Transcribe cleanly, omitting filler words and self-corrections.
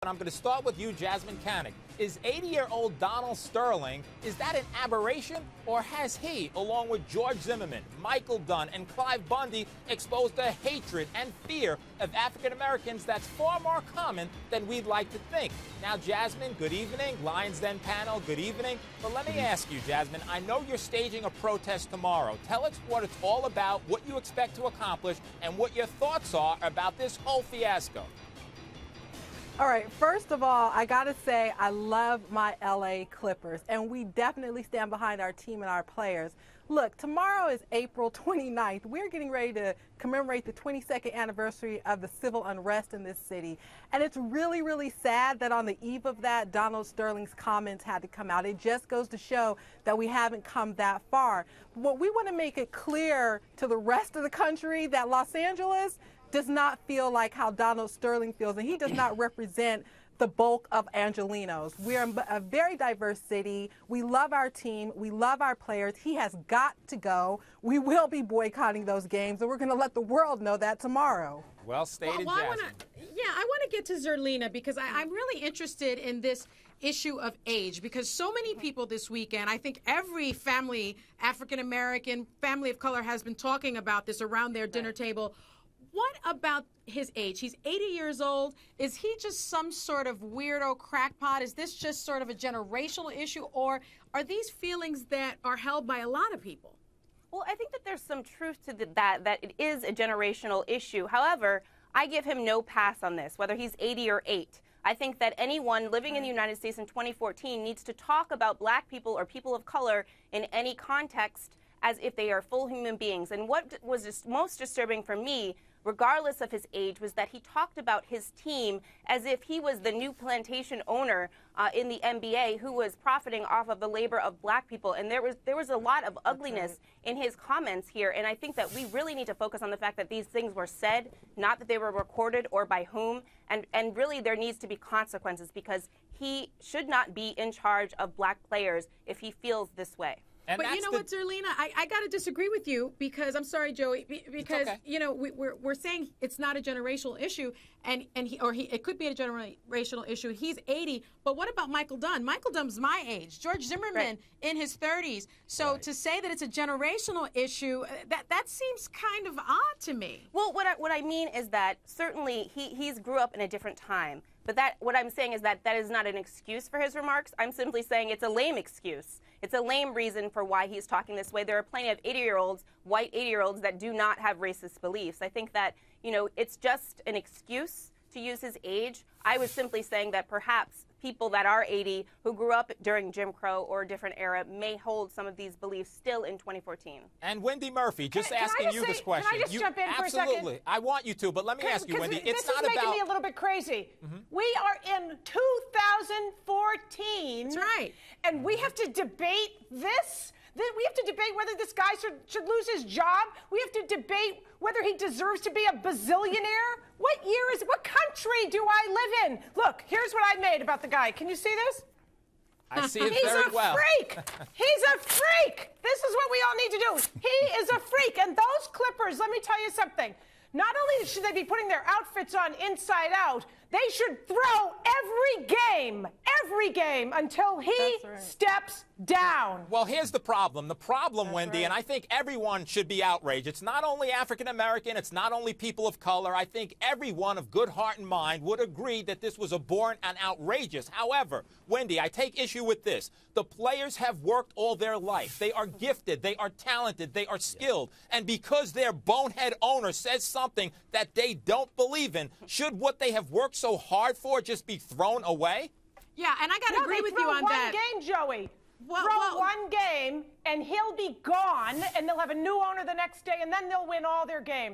I'm going to start with you, Jasmine Canick. Is 80-year-old Donald Sterling, is that an aberration, or has he, along with George Zimmerman, Michael Dunn, and Clive Bundy, exposed a hatred and fear of African Americans that's far more common than we'd like to think? Now, Jasmine, good evening. Lions Den panel, good evening. But let me ask you, Jasmine, I know you're staging a protest tomorrow. Tell us what it's all about, what you expect to accomplish, and what your thoughts are about this whole fiasco. All right, first of all, I got to say I love my LA Clippers, and we definitely stand behind our team and our players. Look, tomorrow is April 29th. We're getting ready to commemorate the 22nd anniversary of the civil unrest in this city. And it's really, really sad that on the eve of that, Donald Sterling's comments had to come out. It just goes to show that we haven't come that far. But we want to make it clear to the rest of the country that Los Angeles does not feel like how Donald Sterling feels, and he does not represent the bulk of Angelenos. We're a very diverse city. We love our team. We love our players. He has got to go. We will be boycotting those games, and we're going to let the world know that tomorrow. Well stated, well, Jasmine. I want to get to Zerlina because I'm really interested in this issue of age, because so many people this weekend, I think every family, African-American, family of color, has been talking about this around their dinner table. What about his age? He's 80 years old. Is he just some sort of weirdo crackpot? Is this just sort of a generational issue, or are these feelings that are held by a lot of people? Well, I think that there's some truth to that it is a generational issue. However, I give him no pass on this, whether he's 80 or 8. I think that anyone living in the United States in 2014 needs to talk about black people or people of color in any context as if they are full human beings. And what was just most disturbing for me, regardless of his age, was that he talked about his team as if he was the new plantation owner in the NBA who was profiting off of the labor of black people. And there was a lot of ugliness in his comments here. And I think that we really need to focus on the fact that these things were said, not that they were recorded or by whom. And really there needs to be consequences, because he should not be in charge of black players if he feels this way. And but you know what, Zerlina, I got to disagree with you, because I'm sorry, Joey, because you know we're saying it's not a generational issue, and it could be a generational issue. He's 80, but what about Michael Dunn? Michael Dunn's my age. George Zimmerman in his 30s. So to say that it's a generational issue, that seems kind of odd to me. Well, what I mean is that certainly he's grew up in a different time. But what I'm saying is that is not an excuse for his remarks. I'm simply saying it's a lame excuse. It's a lame reason for why he's talking this way. There are plenty of 80-year-olds, white 80-year-olds, that do not have racist beliefs. I think that, you know, it's just an excuse to use his age. I was simply saying that perhaps people that are 80 who grew up during Jim Crow or a different era may hold some of these beliefs still in 2014. And Wendy Murphy, just asking you this question. Can I just jump in for a second? Absolutely. I want you to, but let me ask you, Wendy. It's not about... This is making me a little bit crazy. We are in 2014. That's right. And we have to debate this? We have to debate whether this guy should lose his job. We have to debate whether he deserves to be a bazillionaire. What country do I live in? Look, here's what I made about the guy. Can you see this? I see it very well. He's a freak. He's a freak. This is what we all need to do. He is a freak. And those Clippers, let me tell you something. Not only should they be putting their outfits on inside out, they should throw every game until he steps down. Well, here's the problem. The problem, Wendy, and I think everyone should be outraged. It's not only African American, it's not only people of color. I think everyone of good heart and mind would agree that this was abhorrent and outrageous. However, Wendy, I take issue with this. The players have worked all their life. They are gifted, they are talented, they are skilled. And because their bonehead owner says something that they don't believe in, should what they have worked so hard for just be thrown away? Yeah, and I got to agree with you on that. Throw one game, Joey. Throw one game, and he'll be gone, and they'll have a new owner the next day, and then they'll win all their games.